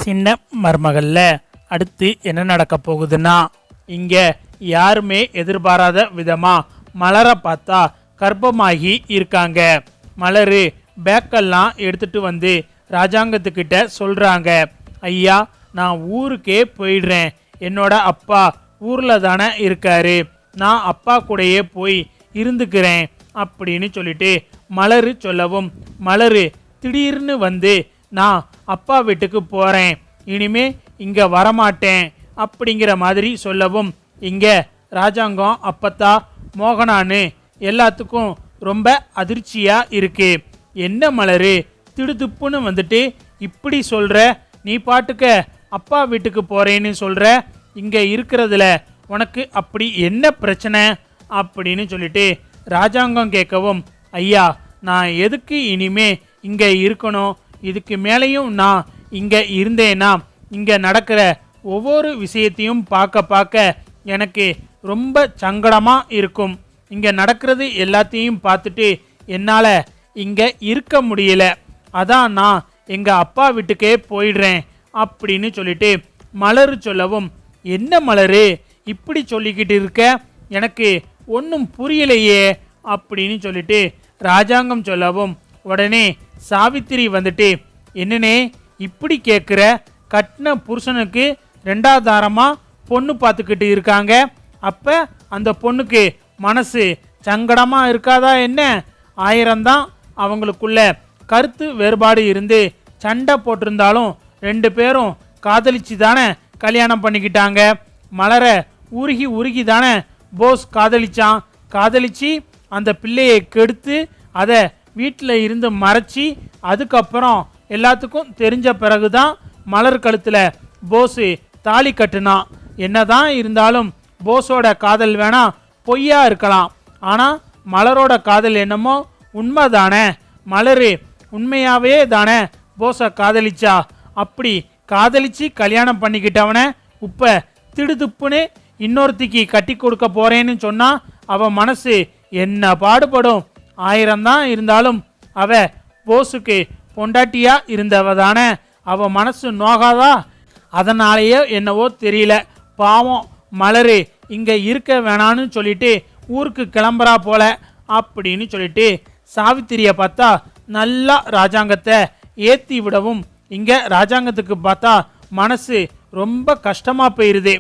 சின்ன மருமகள்ல அடுத்து என்ன நடக்க போகுதுன்னா, இங்க யாருமே எதிர்பாராத விதமா மலரை பார்த்தா கர்ப்பமாகி இருக்காங்க. மலரு பேக்கெல்லாம் எடுத்துட்டு வந்து ராஜாங்கத்துக்கிட்ட சொல்றாங்க, ஐயா நான் ஊருக்கே போயிடுறேன், என்னோட அப்பா ஊர்ல தானே இருக்காரு, நான் அப்பா கூடயே போய் இருந்துக்கிறேன் அப்படின்னு சொல்லிட்டு மலரு சொல்லவும், மலரு திடீர்னு வந்து நான் அப்பா வீட்டுக்கு போகிறேன், இனிமே இங்கே வரமாட்டேன் அப்படிங்கிற மாதிரி சொல்லவும், இங்கே ராஜாங்கம் அப்பத்தா மோகனான்னு எல்லாத்துக்கும் ரொம்ப அதிர்ச்சியாக இருக்கு. என்ன மலரு திடுதுப்புன்னு வந்துட்டு இப்படி சொல்கிற, நீ பாட்டுக்க அப்பா வீட்டுக்கு போகிறேன்னு சொல்கிற, இங்கே இருக்கிறதுல உனக்கு அப்படி என்ன பிரச்சனை அப்படின்னு சொல்லிட்டு ராஜாங்கம் கேட்கவும், ஐயா நான் எதுக்கு இனிமே இங்கே இருக்கணும், இதுக்கு மேலேயும் நான் இங்கே இருந்தேன்னா இங்கே நடக்கிற ஒவ்வொரு விஷயத்தையும் பார்க்க பார்க்க எனக்கு ரொம்ப சங்கடமாக இருக்கும், இங்கே நடக்கிறது எல்லாத்தையும் பார்த்துட்டு என்னால் இங்கே இருக்க முடியல, அதான் நான் எங்கள் அப்பா வீட்டுக்கே போயிடுறேன் அப்படின்னு சொல்லிட்டு மலரு சொல்லவும், என்ன மலரு இப்படி சொல்லிக்கிட்டு இருக்க, எனக்கு ஒன்றும் புரியலையே அப்படின்னு சொல்லிட்டு ராஜாங்கம் சொல்லவும், உடனே சாவித்திரி வந்துட்டு, என்னனே இப்படி கேட்குற, கட்டின புருஷனுக்கு ரெண்டாதாரமாக பொண்ணு பார்த்துக்கிட்டு இருக்காங்க, அப்போ அந்த பொண்ணுக்கு மனசு சங்கடமாக இருக்காதா என்ன, ஆயிரம்தான் அவங்களுக்குள்ள கருத்து வேறுபாடு இருந்து சண்டை போட்டிருந்தாலும் ரெண்டு பேரும் காதலிச்சு தானே கல்யாணம் பண்ணிக்கிட்டாங்க, மலரை உருகி உருகி தானே போஸ் காதலிச்சான், காதலிச்சு அந்த பிள்ளையை கெடுத்து அதை வீட்டில் இருந்து மறைச்சி அதுக்கப்புறம் எல்லாத்துக்கும் தெரிஞ்ச பிறகு தான் மலர் கழுத்தில் போஸு தாலி கட்டுனான், என்னதான் இருந்தாலும் போஸோட காதல் வேணா பொய்யா இருக்கலாம், ஆனால் மலரோட காதல் என்னமோ உண்மை தானே, மலரு உண்மையாகவே தானே போஸை காதலிச்சா, அப்படி காதலிச்சு கல்யாணம் பண்ணிக்கிட்டவனை இப்போ திடுதுப்புன்னு இன்னொருத்திக்கு கட்டி கொடுக்க போறேன்னு சொன்னா அவ மனசு என்ன பாடுபடும், ஆயிரம்தான் இருந்தாலும் அவ போஸுக்கு பொண்டாட்டியா இருந்தவ தானே, அவ மனசு நோகாதா, அதனாலேயோ என்னவோ தெரியல, பாவம் மலரு இங்கே இருக்க வேணான்னு சொல்லிட்டு ஊருக்கு கிளம்புறா போல அப்படின்னு சொல்லிட்டு சாவித்திரியை பார்த்தா நல்லா ராஜாங்கத்தை ஏற்றி விடவும், இங்கே ராஜாங்கத்துக்கு பார்த்தா மனசு ரொம்ப கஷ்டமாக போயிடுது.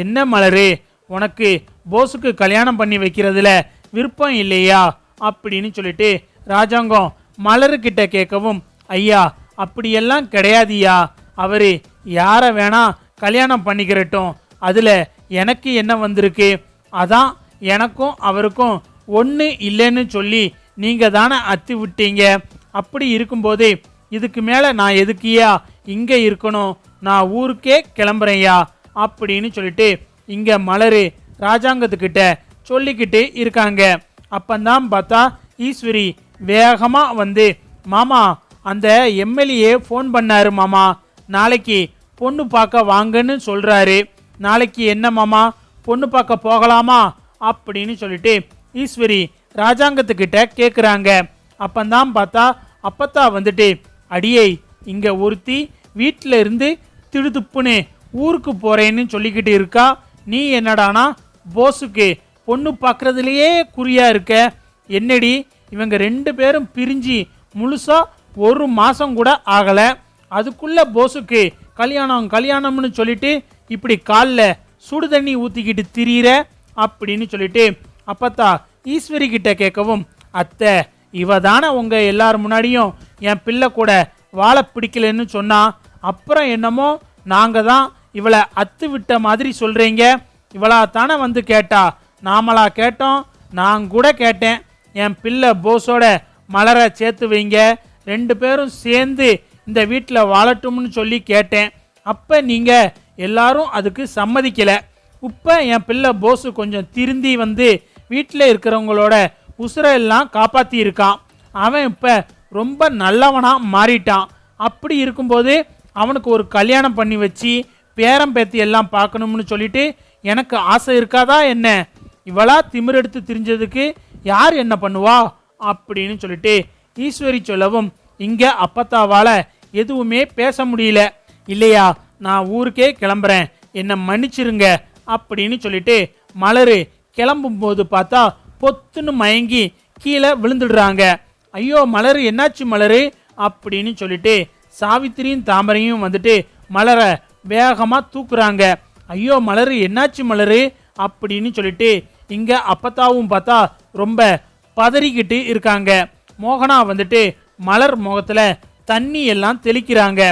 என்ன மலரு உனக்கு போஸுக்கு கல்யாணம் பண்ணி வைக்கிறதுல விருப்பம் இல்லையா அப்படின்னு சொல்லிட்டு ராஜாங்கம் மலருக்கிட்ட கேட்கவும், ஐயா அப்படியெல்லாம் கிடையாதியா, அவரு யாரை வேணா கல்யாணம் பண்ணிக்கிறட்டும், அதில் எனக்கு என்ன வந்திருக்கு, அதான் எனக்கும் அவருக்கும் ஒன்று இல்லைன்னு சொல்லி நீங்கள் தானே அத்தி விட்டீங்க, அப்படி இருக்கும்போது இதுக்கு மேலே நான் எதுக்கியா இங்கே இருக்கணும், நான் ஊருக்கே கிளம்புறேன்யா அப்படின்னு சொல்லிட்டு இங்கே மலரு ராஜாங்கத்துக்கிட்ட சொல்லிக்கிட்டு இருக்காங்க. அப்பந்தான் பார்த்தா ஈஸ்வரி வேகமாக வந்து, மாமா அந்த எம்எல்ஏ ஃபோன் பண்ணாரு மாமா, நாளைக்கு பொண்ணு பார்க்க வாங்கன்னு சொல்கிறாரு, நாளைக்கு என்ன மாமா பொண்ணு பார்க்க போகலாமா அப்படின்னு சொல்லிட்டு ஈஸ்வரி ராஜாங்கத்துக்கிட்ட கேட்குறாங்க. அப்பந்தான் பார்த்தா அப்பத்தா வந்துட்டு, அடியை இங்கே ஒருத்தி வீட்டில் இருந்து திடுதுப்புன்னு ஊருக்கு போகிறேன்னு சொல்லிக்கிட்டு இருக்கா, நீ என்னடானா போஸுக்கு பொண்ணு பார்க்குறதுலையே குறியாக இருக்க, என்னடி இவங்க ரெண்டு பேரும் பிரிஞ்சு முழுசாக ஒரு மாதம் கூட ஆகலை, அதுக்குள்ளே போஸுக்கு கல்யாணம்னு சொல்லிட்டு இப்படி காலில் சுடு தண்ணி ஊற்றிக்கிட்டு திரியிற அப்படின்னு சொல்லிட்டு அப்பத்தா ஈஸ்வரி கிட்ட கேட்கவும், அத்தை இவ தானே உங்கள் எல்லார் முன்னாடியும் என் பிள்ளை கூட வாழை பிடிக்கலன்னு சொன்னா, அப்புறம் என்னமோ நாங்கள் தான் இவளை அத்து விட்ட மாதிரி சொல்கிறீங்க, இவளா தானே வந்து கேட்டா, நாமளா கேட்டோம், நான் கூட கேட்டேன் என் பிள்ளை போஸோட மலரை சேர்த்து வைங்க, ரெண்டு பேரும் சேர்ந்து இந்த வீட்டில் வாழட்டும்னு சொல்லி கேட்டேன், அப்போ நீங்கள் எல்லாரும் அதுக்கு சம்மதிக்கலை, இப்போ என் பிள்ளை போஸு கொஞ்சம் திருந்தி வந்து வீட்டில் இருக்கிறவங்களோட உசுரை எல்லாம் காப்பாற்றி இருக்கான், அவன் இப்போ ரொம்ப நல்லவனாக மாறிட்டான், அப்படி இருக்கும்போது அவனுக்கு ஒரு கல்யாணம் பண்ணி வச்சு பேரம் பேத்தி எல்லாம் பார்க்கணும்னு சொல்லிட்டு எனக்கு ஆசை இருக்காதா என்ன, இவளா திமிரெடுத்து திரிஞ்சதுக்கு யார் என்ன பண்ணுவா அப்படின்னு சொல்லிட்டு ஈஸ்வரி சொல்லவும், இங்கே அப்பத்தாவால் எதுவுமே பேச முடியல, இல்லையா நான் ஊருக்கே கிளம்புறேன், என்னை மன்னிச்சிருங்க அப்படின்னு சொல்லிட்டு மலரு கிளம்பும் போது பார்த்தா பொத்துன்னு மயங்கி கீழே விழுந்துடுறாங்க. ஐயோ மலரு என்னாச்சு மலரு அப்படின்னு சொல்லிட்டு சாவித்திரியும் தாமரையும் வந்துட்டு மலரை வேகமா தூக்குறாங்க. ஐயோ மலரு என்னாச்சு மலரு அப்படின்னு சொல்லிட்டு இங்க அப்பத்தாவும் பார்த்தா ரொம்ப பதறிக்கிட்டு இருக்காங்க. மோகனா வந்துட்டு மலர் முகத்துல தண்ணி எல்லாம் தெளிக்கிறாங்க.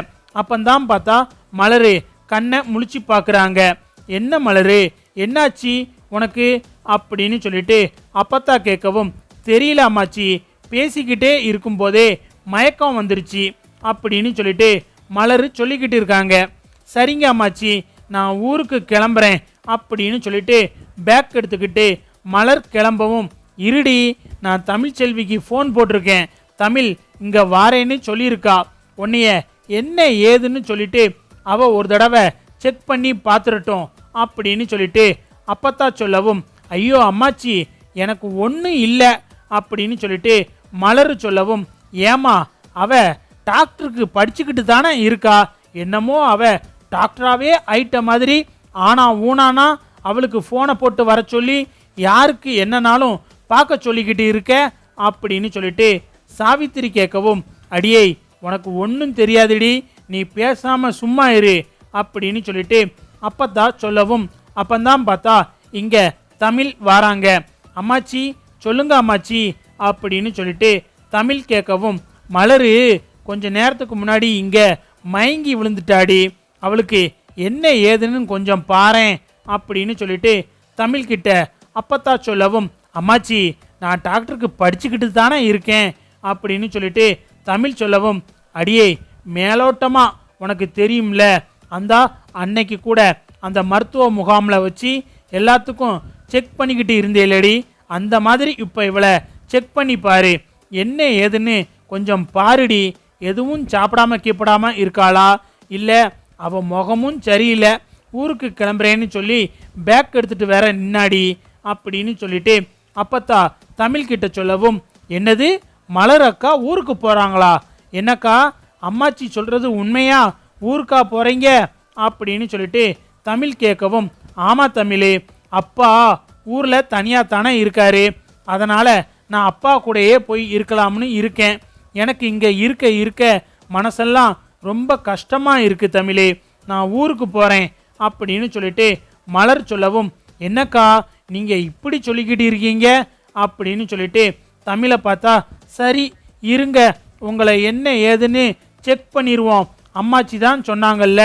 அப்பந்தான் பார்த்தா மலரு கண்ணை முழிச்சு பார்க்குறாங்க. என்ன மலரு என்னாச்சு உனக்கு அப்படின்னு சொல்லிட்டு அப்பத்தா கேட்கவும், தெரியல அம்மாச்சி, பேசிக்கிட்டே இருக்கும்போதே மயக்கம் வந்துருச்சு அப்படின்னு சொல்லிட்டு மலரு சொல்லிக்கிட்டு இருக்காங்க. சரிங்க அம்மாச்சி, நான் ஊருக்கு கிளம்புறேன் அப்படின்னு சொல்லிட்டு பேக் எடுத்துக்கிட்டு மலர் கிளம்பவும், இருடி நான் தமிழ்ச்செல்விக்கு ஃபோன் போட்டிருக்கேன், தமிழ் இங்கே வாரேன்னு சொல்லியிருக்கா, உன்னைய என்ன ஏதுன்னு சொல்லிட்டு அவ ஒரு தடவை செக் பண்ணி பார்த்துடட்டும் அப்படின்னு சொல்லிட்டு அப்பத்தா சொல்லவும், ஐயோ அம்மாச்சி எனக்கு ஒன்றும் இல்லை அப்படின்னு சொல்லிட்டு மலர் சொல்லவும், ஏமா அவ டாக்டருக்கு படிச்சுக்கிட்டு தானே இருக்கா, என்னமோ அவ டாக்டராகவே ஆயிட்ட மாதிரி ஆனா ஊனானா அவளுக்கு ஃபோனை போட்டு வர சொல்லி யாருக்கு என்னன்னாலும் பார்க்க சொல்லிக்கிட்டு இருக்க அப்படின்னு சொல்லிட்டு சாவித்திரி கேட்கவும், அடியை உனக்கு ஒன்றும் தெரியாதுடி, நீ பேசாம சும்மா இரு அப்படின்னு சொல்லிட்டு அப்பத்தா சொல்லவும், அப்பந்தான் பார்த்தா இங்க தமிழ் வராங்க. அம்மாச்சி சொல்லுங்க அம்மாச்சி அப்படின்னு சொல்லிட்டு தமிழ் கேட்கவும், மலரு கொஞ்ச நேரத்துக்கு முன்னாடி இங்க மயங்கி விழுந்துட்டாடி, அவளுக்கு என்ன ஏதுன்னு கொஞ்சம் பாரேன் அப்படின்னு சொல்லிட்டு தமிழ்கிட்ட அப்பத்தா சொல்லவும், அம்மாச்சி நான் டாக்டருக்கு படிச்சுக்கிட்டு தானே இருக்கேன் அப்படின்னு சொல்லிட்டு தமிழ் சொல்லவும், அடியே மேலோட்டமா உனக்கு தெரியும்ல, அந்த அன்னைக்கு கூட அந்த மருத்துவ முகாமில் வச்சு எல்லாத்துக்கும் செக் பண்ணிக்கிட்டு இருந்தேலடி, அந்த மாதிரி இப்போ இவளை செக் பண்ணி பாரு, என்ன ஏதுன்னு கொஞ்சம் பாருடி, எதுவும் சாப்பிடாம கீப்பிடாம இருக்காளா, இல்லை அவ முகமும் சரியில்லை, ஊருக்கு கிளம்புறேன்னு சொல்லி பேக் எடுத்துட்டு வேற நின்னாடி அப்படின்னு சொல்லிட்டு அப்பத்தா தமிழ்கிட்ட சொல்லவும், என்னது மலர் அக்கா ஊருக்கு போகிறாங்களா, என்னக்கா அம்மாச்சி சொல்கிறது உண்மையா, ஊருக்கா போகிறீங்க அப்படின்னு சொல்லிட்டு தமிழ் கேட்கவும், ஆமாம் தமிழ், அப்பா ஊரில் தனியாக தானே இருக்காரு, அதனால் நான் அப்பா கூடயே போய் இருக்கலாம்னு இருக்கேன், எனக்கு இங்கே இருக்க இருக்க மனசெல்லாம் ரொம்ப கஷ்டமாக இருக்குது தமிழே, நான் ஊருக்கு போகிறேன் அப்படின்னு சொல்லிட்டு மலர் சொல்லவும், என்னக்கா நீங்கள் இப்படி சொல்லிக்கிட்டு இருக்கீங்க அப்படின்னு சொல்லிட்டு தமிழை பார்த்தா, சரி இருங்க உங்களை என்ன ஏதுன்னு செக் பண்ணிடுவோம், அம்மாச்சி தான் சொன்னாங்கல்ல,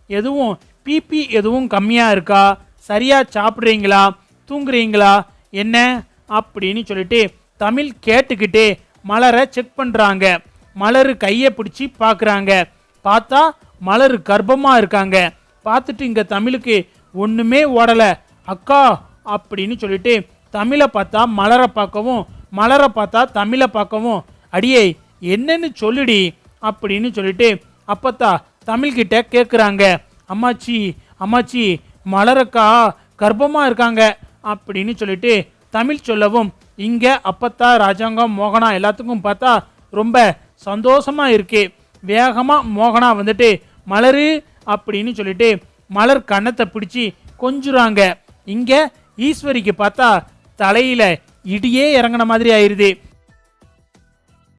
எதுவும் பிபி எதுவும் கம்மியாக இருக்கா, சரியாக சாப்பிட்றீங்களா தூங்குறீங்களா என்ன அப்படின்னு சொல்லிட்டு தமிழ் கேட்டுக்கிட்டே மலரை செக் பண்ணுறாங்க. மலர் கையை பிடிச்சி பார்க்குறாங்க, பார்த்தா மலர் கர்ப்பமாக இருக்காங்க. பார்த்துட்டு இங்கே தமிழுக்கு ஒன்றுமே ஓடலை, அக்கா அப்படின்னு சொல்லிட்டு தமிழை பார்த்தா மலரை பார்க்கவும், மலரை பார்த்தா தமிழை பார்க்கவும், அடியே என்னன்னு சொல்லுடி அப்படின்னு சொல்லிட்டு அப்பத்தா தமிழ்கிட்ட கேட்குறாங்க. அம்மாச்சி அம்மாச்சி மலரக்கா கர்ப்பமாக இருக்காங்க அப்படின்னு சொல்லிட்டு தமிழ் சொல்லவும், இங்கே அப்பத்தா ராஜாங்கம் மோகனா எல்லாத்துக்கும் பார்த்தா ரொம்ப சந்தோஷமாக இருக்கு. வேகமாக மோகனா வந்துட்டு மலரு அப்படின்னு சொல்லிட்டு மலர் கன்னத்தை பிடிச்சி கொஞ்சுறாங்க. இங்கே ஈஸ்வரிக்கு பார்த்தா தலையில் இடியே இறங்கின மாதிரி ஆயிடுது.